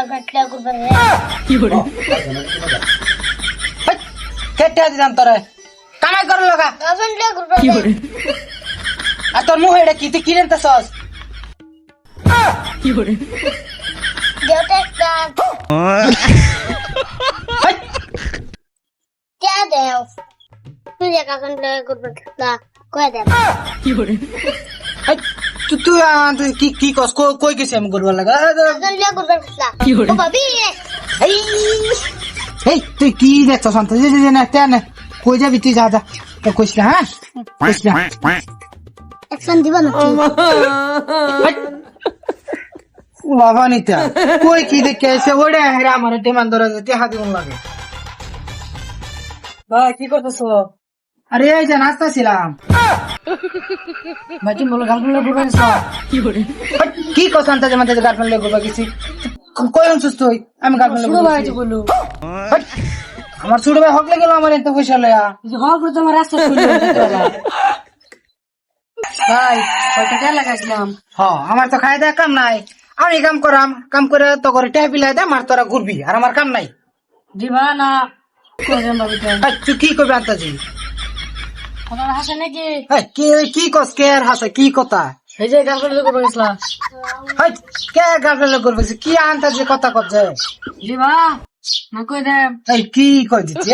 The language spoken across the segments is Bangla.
গার্লফ্রেন্ড করবে কি করে কেটে দিলাম তোরে কামাই করো লগা গার্লফ্রেন্ড করবে কি করে আর তোর মুখ এটা কি তুই কিনেন তো সস কি করে যেটা একটা কে দেও তুই গার্লফ্রেন্ড করবে না কই দে কি করে তুই কি কি কস কই গেছি আমি করবার লাগা গার্লফ্রেন্ড করবে না কি করে ও ভাবি এই এই তুই কি দেখছ শান্ত যে না তেনে কই যাবি তুই যা যা তো কইস না হ্যাঁ কইস না অ্যাকশন দিবা না বাবা নিতা কই কি দেখে এসে ওড়ে হেরা আমার টেমান ধরে যেতে হাতে মন লাগে ভাই কি করতেছো আরে এই যে নাস্তা ছিলাম ভাই তুমি বলো গার্লফ্রেন্ড করবে না কি করে কি কস শান্ত যে মাঝে গার্লফ্রেন্ড লেগে গেছি কই অনসুস তুই আমি গার্লফ্রেন্ড শুনো ভাই তো বললো আমার ছোট ভাই হকলে গেল আমার এত পয়সা লয়া হওয়ার পরে তোমার রাস্তা খুলে ভাই কয়টা টাকা লাগাইছিলাম আমার তো খাই দেয় কাম নাই আমি কাম করাম কাম করে তো করে টেহা পিলাই দে মার তোরা ঘুরবি আর আমার কাম নাই দিবা না করেন ভাবি তুই কি করবি আন্তাজি আপনার হাসে নাকি কি কস কে আর হাসে কি কথা এই যে গার্লফ্রেন্ড করবে গেছিলাম কে গার্লফ্রেন্ড করবে কি আন্তাজি কথা করছে দিবা না কই দেব এই কি কই দিচ্ছি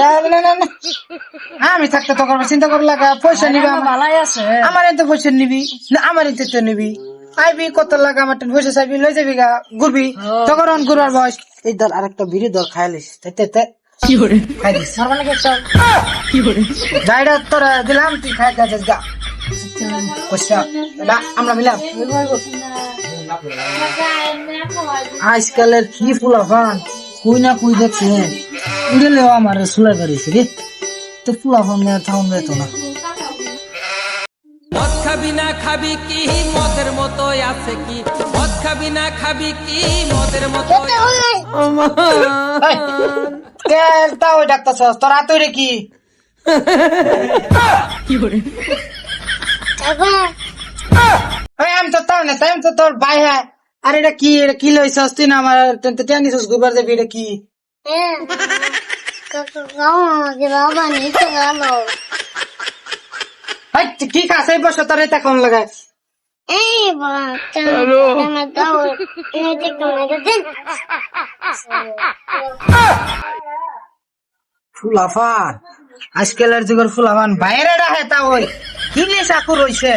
আমি থাকতে তো করবো চিন্তা করে লাগা পয়সা নিবি ভালাই আছে আমার এত পয়সা নিবি না আমার এতে তো নিবি আইবি কত লাগা আমার পয়সা চাইবি লই যাবি গা ঘুরবি তখন ঘুরার বয়স এই দল আরেকটা বিড়ি দল খাইলিস কি করে খাই দিস মারবা নাকি একটা কি করে যাইডা তোরা দিলাম তুই খাই খাই গা পয়সা আমরা মিলাম আজকালের কি ফুলাফান কুই না কুই দেখছি উড়েলেও আমার সুলাই করেছে রে তো ফুলাফান থাউন যেত না মদ খাবি না খাবি কি মদের মতো আছে কি মদ খাবি না খাবি কি মদের মতো তা ওই ডাক্তার তোরা তুই রে কি কি করে আমি তো তাও না তাই তো তোর ভাই হ্যাঁ আর এটা কি লইছস তুই না আমার টেনিস গুবার যাবি এটা কি বাবা নিচে গেল কি কাছে বসে তোর এটা কোন লাগায় এই বাবা আমার দাও এই যে কেমন দেন ফুলাফান আজকালের যুগের ফুলাফান বাইরে রাখে তা ওই কি নেশা রইছে